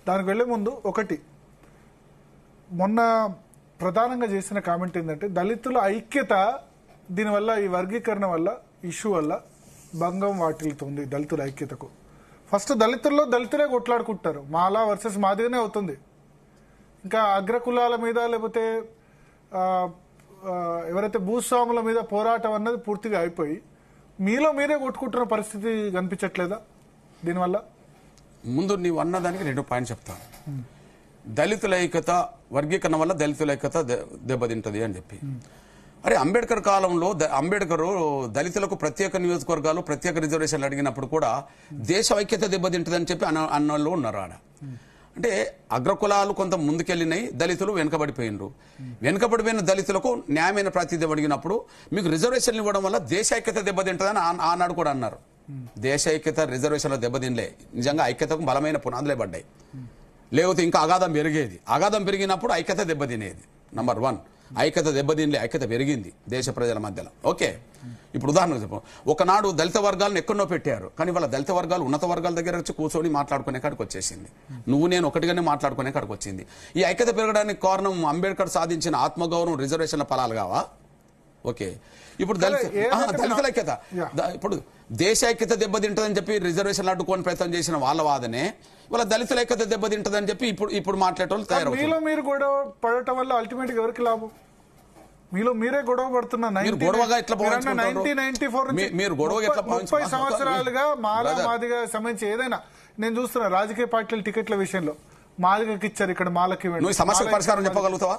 దానికి వెళ్లే ముందు ఒకటి మొన్న ప్రధానంగా చేసిన కామెంట్ ఏంటంటే దళితుల ఐక్యత దీనివల్ల ఈ వర్గీకరణ వల్ల ఇష్యూ వల్ల భంగం వాటిల్లుతుంది దళితుల ఐక్యతకు. ఫస్ట్ దళితుల్లో దళితులే కొట్లాడుకుంటారు, మాలా వర్సెస్ మాదిగానే అవుతుంది. ఇంకా అగ్రకులాల మీద లేకపోతే ఎవరైతే భూస్వాముల మీద పోరాటం అన్నది పూర్తిగా అయిపోయి మీలో మీరే కొట్టుకుంటున్న పరిస్థితి కనిపించట్లేదా దీనివల్ల? ముందు నీవు అన్నదానికి 2 పాయింట్స్ చెప్తాను. దళితుల ఐక్యత వర్గీకరణ వల్ల దళితుల ఐక్యత దెబ్బతింటది అని చెప్పి. అరే అంబేద్కర్ కాలంలో అంబేద్కర్ దళితులకు ప్రత్యేక నియోజకవర్గాలు ప్రత్యేక రిజర్వేషన్లు అడిగినప్పుడు కూడా దేశ ఐక్యత దెబ్బతింటది అని చెప్పి అన్నోళ్ళు ఉన్నారు ఆడ. అంటే అగ్రకులాలు కొంత ముందుకెళ్ళినాయి, దళితులు వెనుకబడిపోయినరు. వెనుకబడిపోయిన దళితులకు న్యాయమైన ప్రాతినిధ్యం అడిగినప్పుడు మీకు రిజర్వేషన్లు ఇవ్వడం వల్ల దేశ ఐక్యత దెబ్బతింటదని ఆనాడు కూడా అన్నారు. దేశ ఐక్యత రిజర్వేషన్లో దెబ్బతినలే, నిజంగా ఐక్యతకు బలమైన పునాదులే పడ్డాయి. లేకపోతే ఇంకా అగాధం పెరిగేది. అగాధం పెరిగినప్పుడు ఐక్యత దెబ్బతినేది. నంబర్ 1 ఐక్యత దెబ్బతినలే, ఐక్యత పెరిగింది దేశ ప్రజల మధ్యలో. ఓకే, ఇప్పుడు ఉదాహరణకు చెప్పు, ఒకనాడు దళిత వర్గాలను ఎక్కడో పెట్టారు, కానీ వాళ్ళ దళిత వర్గాలు ఉన్నత వర్గాల దగ్గర వచ్చి కూర్చొని మాట్లాడుకునే కాడికి వచ్చేసింది. నువ్వు నేను ఒకటిగానే మాట్లాడుకునే కాడికి వచ్చింది. ఈ ఐక్యత పెరగడానికి కారణం అంబేద్కర్ సాధించిన ఆత్మగౌరవం రిజర్వేషన్ల ఫలాలు కావా? ఓకే, ఇప్పుడు దళితుల ఐక్యత, ఇప్పుడు దేశ ఐక్యత దెబ్బతింటదని చెప్పి రిజర్వేషన్లు అడ్డుకోని ప్రయత్నం చేసిన వాళ్ళ వాదనే వాళ్ళ దళితుల ఐక్యత దెబ్బతింటదని చెప్పి ఇప్పుడు మాట్లాడేటోళ్ళు తయారవుతారు. మీలో మీరు గొడవ పడటం వల్ల అల్టిమేట్ ఎవరికి లాభం? మీలో మీరే గొడవ పడుతున్నారు. 30 సంవత్సరాలుగా మాలా మాదిగా సంబంధించి ఏదైనా నేను చూస్తున్నా రాజకీయ పార్టీల టికెట్ల విషయంలో మాదిగకి ఇచ్చారు, ఇక్కడ మాలకి సమస్యకు పరిష్కారం చెప్పగలుగుతావా?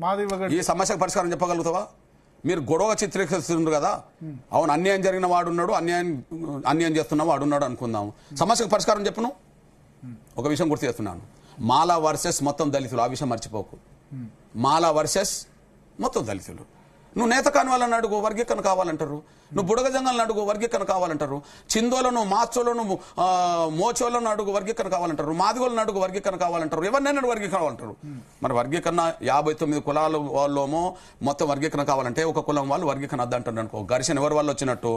మాది ఈ సమస్యకు పరిష్కారం చెప్పగలుగుతావా? మీరు గొడవ చిత్రీకరిస్తున్నారు కదా, అవును అన్యాయం జరిగిన వాడున్నాడు, అన్యాయం చేస్తున్న వాడున్నాడు అనుకుందాం. సమస్యకు పరిష్కారం చెప్పును. ఒక విషయం గుర్తు చేస్తున్నాను, మాలా వర్సెస్ మొత్తం దళితులు, ఆ విషయం మర్చిపోకు. మాలా వర్సెస్ మొత్తం దళితులు. నువ్వు నేత కాని వాళ్ళని అడుగు, వర్గీకరణ కావాలంటారు. నువ్వు బుడగ జంగాలను అడుగు, వర్గీకరణ కావాలంటారు. చిందోలను, మాచోలను, మోచోలను అడుగు, వర్గీకరణ కావాలంటారు. మాదిగోలను అడుగు, వర్గీకరణ కావాలంటారు. ఎవరినైనా వర్గీకరణ కావాలంటారు. మరి వర్గీకరణ 59 కులాల వాళ్ళేమో మొత్తం వర్గీకరణ కావాలంటే ఒక కులం వాళ్ళు వర్గీకరణ వద్దంటారు అనుకో. ఘర్షణ ఎవరి వల్ల వచ్చినట్టు?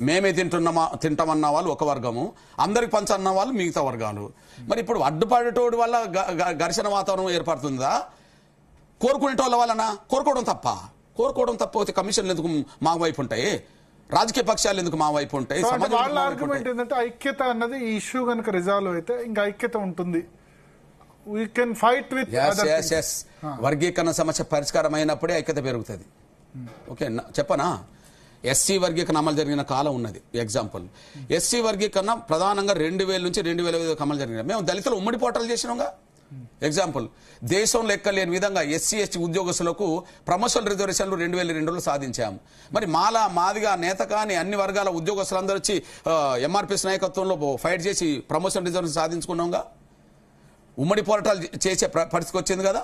మేమే తింటామన్న వాళ్ళు ఒక వర్గము, అందరికి పంచన్న వాళ్ళు మిగతా వర్గాలు. మరి ఇప్పుడు అడ్డుపడేటోడి వల్ల ఘర్షణ వాతావరణం ఏర్పడుతుందా? కోరుకునేటోళ్ళ వలన? కోరుకోవడం తప్ప అయితే కమిషన్లు ఎందుకు మా వైపు ఉంటాయి? రాజకీయ పక్షాలు ఎందుకు మా వైపు ఉంటాయి? వాళ్ళ ఆర్గ్యుమెంట్ ఏంటంటే ఐక్యత అన్నది ఈ ఇష్యూ కనుక రిజాల్వ్ అయితే ఇంకా ఐక్యత ఉంటుంది. We can fight with yes. వర్గీకరణ సమస్య పరిష్కారం అయినప్పుడే ఐక్యత పెరుగుతుంది. ఓకే, చెప్పనా? ఎస్సీ వర్గీకరణ అమలు జరిగిన కాలం ఉన్నది. ఎగ్జాంపుల్, ఎస్సీ వర్గీకరణ ప్రధానంగా 2000 నుంచి 2005 అమలు జరిగిన. మేము దళితులు ఉమ్మడి పోరాటాలు చేసినాంగా. ఎగ్జాంపుల్, దేశంలో లెక్కలేని విధంగా ఎస్సీ ఎస్టీ ఉద్యోగస్తులకు ప్రమోషన్ రిజర్వేషన్లు 2002లో సాధించాము. మరి మాదిగా నేత కాని అన్ని వర్గాల ఉద్యోగస్తులందరూ వచ్చి ఎంఆర్పీఎస్ నాయకత్వంలో ఫైట్ చేసి ప్రమోషన్ రిజర్వేషన్ సాధించుకున్నాంగా. ఉమ్మడి పోరాటాలు చేసే పరిస్థితి వచ్చింది కదా.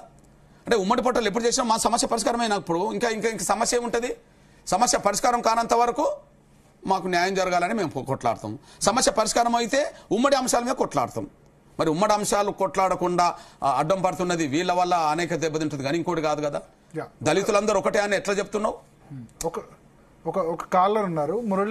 అంటే ఉమ్మడి పోరాటాలు ఎప్పుడు చేసినా మా సమస్య పరిష్కారమైనప్పుడు ఇంకా సమస్య ఏముంటుంది? సమస్య పరిష్కారం కానంత వరకు మాకు న్యాయం జరగాలని మేము కొట్లాడతాం. సమస్య పరిష్కారం అయితే ఉమ్మడి అంశాల మీద కొట్లాడతాం. మరి ఉమ్మడి అంశాలు కొట్లాడకుండా అడ్డం పడుతున్నది వీళ్ళ వల్ల అనేక దెబ్బతింటుంది, కానీ ఇంకోటి కాదు కదా. దళితులందరూ ఒకటే అని ఎట్లా చెప్తున్నావు? ఒక కాలర్ ఉన్నారు, మురళి.